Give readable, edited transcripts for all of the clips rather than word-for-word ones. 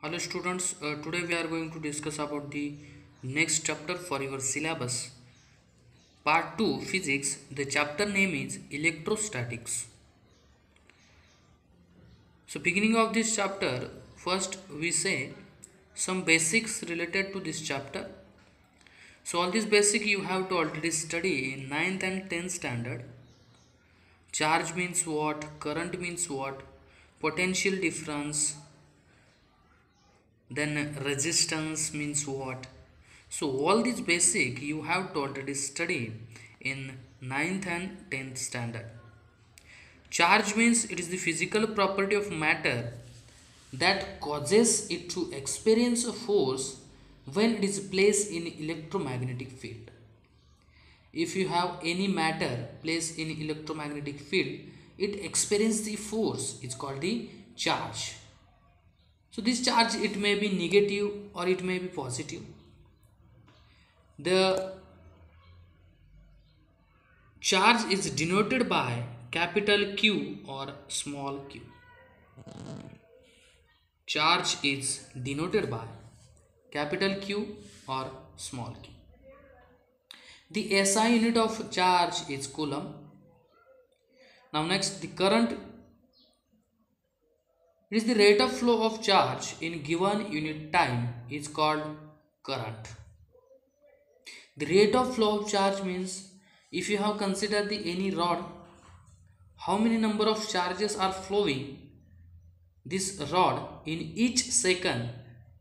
Hello students, today we are going to discuss about the next chapter for your syllabus. Part 2 Physics. The chapter name is Electrostatics. So beginning of this chapter, first we say some basics related to this chapter. So all this basic you have to already study in 9th and 10th standard. Charge means what, current means what, potential difference, then resistance means what. So all these basic you have to already study in 9th and 10th standard. Charge means it is the physical property of matter that causes it to experience a force when it is placed in electromagnetic field. If you have any matter placed in electromagnetic field, it experiences the force. It's called the charge. So this charge, it may be negative or it may be positive. The charge is denoted by capital Q or small q. Charge is denoted by capital Q or small q. The SI unit of charge is coulomb. Now next, the current. It is the rate of flow of charge in given unit time is called current. The rate of flow of charge means if you have considered any rod, how many number of charges are flowing this rod in each second.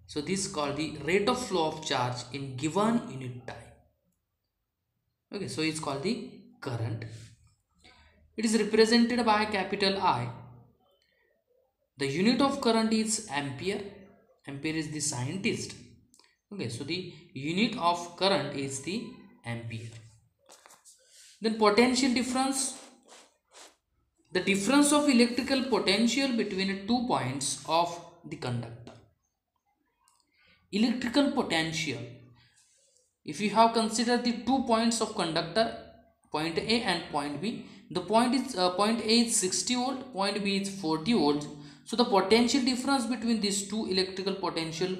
So this is called the rate of flow of charge in given unit time. Okay, so it's called the current. It is represented by capital I. The unit of current is ampere. Ampere is the scientist. Okay, so the unit of current is the ampere. Then potential difference. The difference of electrical potential between 2 points of the conductor. Electrical potential. If you have considered the 2 points of conductor, point A and point B, the point A is 60 volt, point B is 40 volts. So the potential difference between these two electrical potential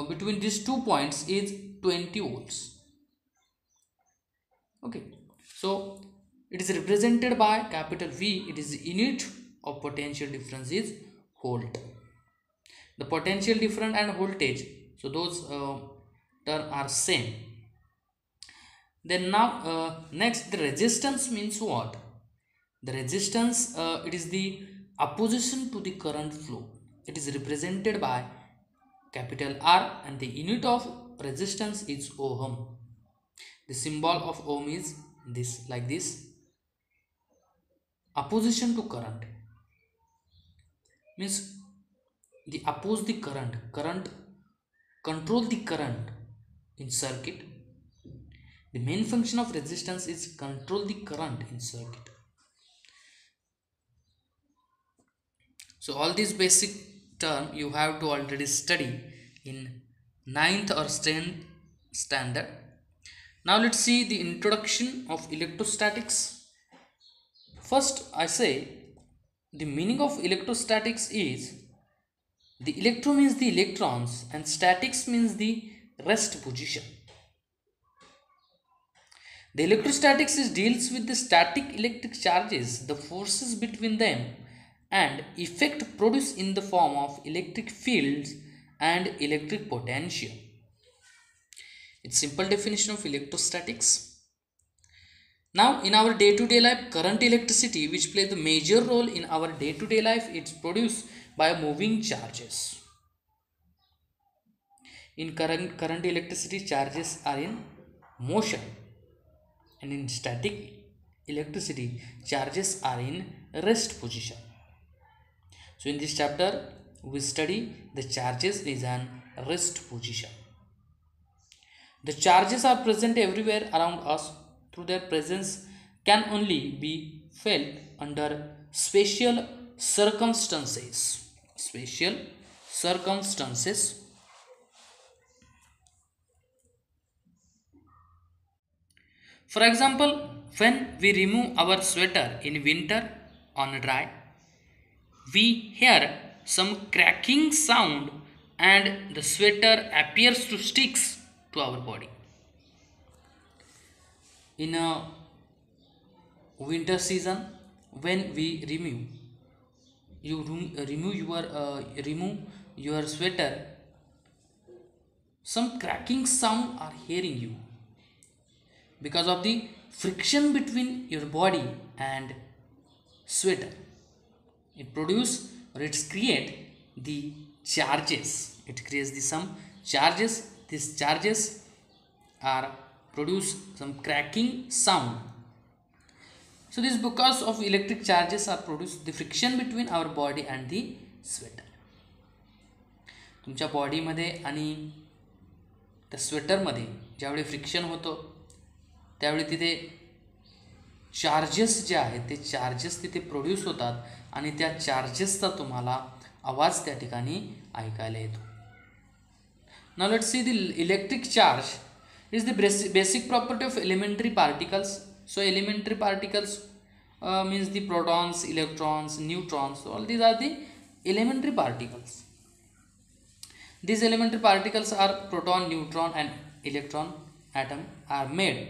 between these 2 points is 20 volts. Okay, so it is represented by capital V. It is the unit of potential difference is volt. The potential difference and voltage, so those terms are same. Then now next, the resistance means what? The resistance, it is the opposition to the current flow. It is represented by capital R and the unit of resistance is ohm. The symbol of ohm is this, like this. Opposition to current means the oppose the current. Current control the current in circuit. The main function of resistance is control the current in circuit. So all these basic term you have to already study in 9th or 10th standard. Now let's see the introduction of electrostatics. First I say the meaning of electrostatics is the electro means the electrons and statics means the rest position. The electrostatics deals with the static electric charges, the forces between them and effect produced in the form of electric fields and electric potential. It's simple definition of electrostatics. Now in our day-to-day life, current electricity which plays the major role in our day-to-day life, it's produced by moving charges. In current electricity, charges are in motion, and in static electricity, charges are in rest position. So in this chapter we study the charges is an rest position. The charges are present everywhere around us. Through their presence can only be felt under special circumstances. Special circumstances. For example, when we remove our sweater in winter on dry, we hear some cracking sound and the sweater appears to sticks to our body. In a winter season, when we remove your sweater, some cracking sound are hearing you because of the friction between your body and sweater. It produce or it's create the charges. It creates the some charges. These charges are produce some cracking sound. So this because of electric charges are produced the friction between our body and the sweater. तुमच्या बॉडीमध्ये आणि त्या स्वेटरमध्ये ज्यावेळी friction होतं त्यावेळी तिथे charges जे आहेत ते चार्जेस तिथे प्रोड्यूस होतात आणि त्या चार्जेसचा तुम्हाला आवाज त्या ठिकाणी ऐकायला येतो. Now let's see the electric charge is the basic property of elementary particles. So elementary particles means the protons, electrons, neutrons. So all these are the elementary particles. These elementary particles are proton, neutron and electron atom are made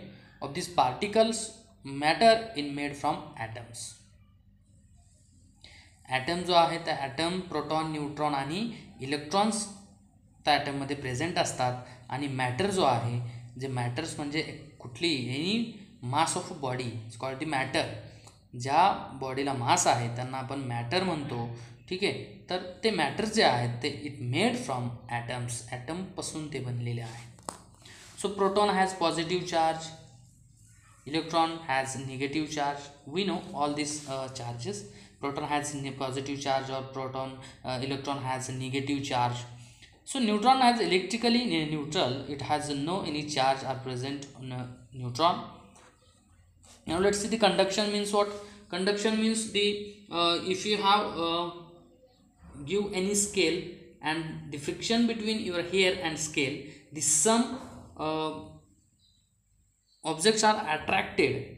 of these particles. Matter in made from atoms. Atom जो आहे त्या atom proton, neutron आणि electrons त्या ॲटममध्ये present असतात आणि matter जो आहे जे matters म्हणजे कुठली any mass of body it's called the matter. ज्या बॉडीला मास आहे त्यांना आपण मॅटर म्हणतो. ठीक आहे, तर ते मॅटर्स जे आहेत ते इट मेड फ्रॉम ॲटम्स, ॲटमपासून ते बनलेले आहेत. So proton has positive charge, electron has negative charge. We know all these charges. Proton has positive charge or electron has negative charge. So neutron has electrically neutral. It has no any charge are present on a neutron. Now let's see the conduction means what. Conduction means the if you have give any scale and the friction between your hair and scale, the some objects are attracted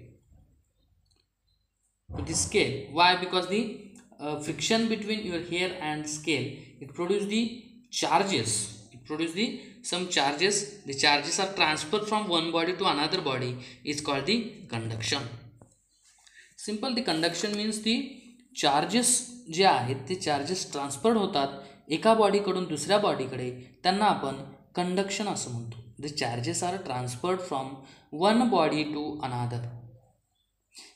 to the scale. Why? Because the friction between your hair and scale, it produces the charges. It produces the some charges. The charges are transferred from one body to another body. It's called the conduction. Simple. The conduction means the charges जे आहेत ते charges transferred होतात एका बॉडीकडून दुसऱ्या बॉडीकडे, त्यांना आपण conduction असं म्हणतो. The charges are transferred from one body to another.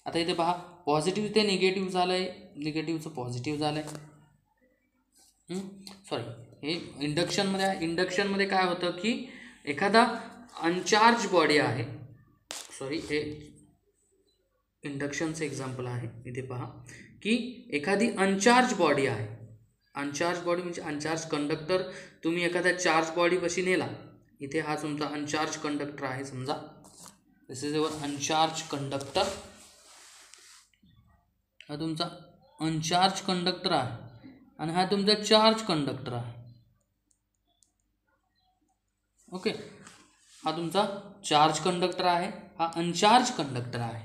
आता इथे पहा पॉझिटिव्ह ते निगेटिव्ह झालंय, निगेटिव्हचं पॉझिटिव्ह झालंय. सॉरी, हे इंडक्शनमध्ये आहे. इंडक्शनमध्ये काय होतं की एखादा अनचार्ज बॉडी आहे, सॉरी हे इंडक्शनचं एक्झाम्पल आहे. इथे पहा की एखादी अनचार्ज बॉडी आहे. अनचार्ज बॉडी म्हणजे अनचार्ज कंडक्टर तुम्ही एखाद्या चार्ज बॉडीपाशी नेला. इथे हा तुमचा अनचार्ज कंडक्टर आहे समजा. This is your अनचार्ज conductor. हा तुमचा अनचार्ज कंडक्टर आहे आणि हा तुमचा चार्ज कंडक्टर आहे. ओके, हा तुमचा चार्ज कंडक्टर आहे, हा अनचार्ज कंडक्टर आहे.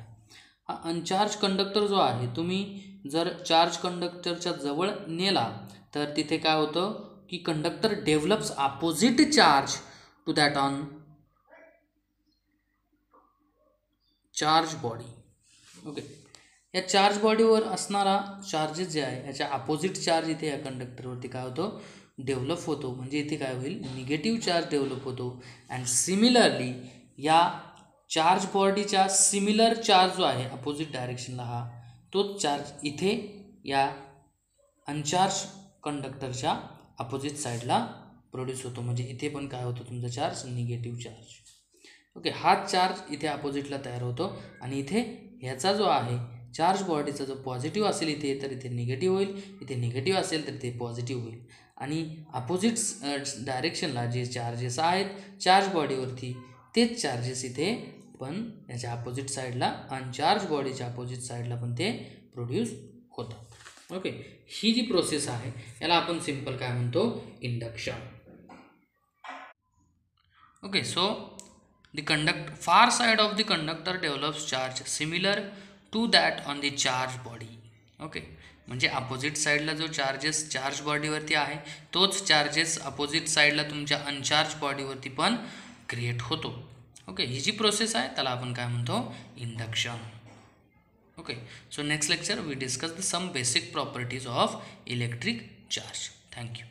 हा अनचार्ज कंडक्टर जो आहे तुम्ही जर चार्ज कंडक्टरच्या जवळ नेला तर तिथे काय होतं की conductor develops opposite charge to that on charge body. Okay, या चार्ज बॉडीवर असणारा चार्जेस जे आहे याच्या अपोजिट चार्ज इथे या कंडक्टरवरती काय होतं डेव्हलप होतो. म्हणजे इथे काय होईल निगेटिव्ह चार्ज डेव्हलप होतो. अँड सिमिलरली या चार्ज बॉडीच्या सिमिलर चार्ज जो आहे अपोजिट डायरेक्शनला हा तोच चार्ज इथे या अनचार्ज कंडक्टरच्या अपोजिट साईडला प्रोड्यूस होतो. म्हणजे इथे पण काय होतं तुमचा चार्ज निगेटिव्ह चार्ज. ओके, हाच चार्ज इथे अपोजिटला तयार होतो आणि इथे ह्याचा जो आहे चार्ज बॉडीचा जो पॉझिटिव्ह असेल इथे तर इथे निगेटिव्ह होईल, इथे निगेटिव्ह असेल तर इथे पॉझिटिव्ह होईल. आणि अपोजिट डायरेक्शनला जे चार्जेस आहेत चार्ज बॉडीवरती तेच चार्जेस इथे पण याच्या अपोजिट साईडला अनचार्ज बॉडीच्या अपोजिट साईडला पण ते प्रोड्यूस होतात. ओके, ही जी प्रोसेस आहे याला आपण सिंपल काय म्हणतो induction. Okay, so the far side of the conductor develops charge similar to that on the charge body. Okay, म्हणजे अपोजिट साईडला जो चार्ज बॉडीवरती आहे तोच चार्जेस अपोजिट साईडला तुमच्या अनचार्ज बॉडीवरती पण क्रिएट होतो. ओके, ही जी प्रोसेस आहे त्याला आपण काय म्हणतो, induction. Okay, so next lecture we discuss the some basic properties of electric charge. Thank you.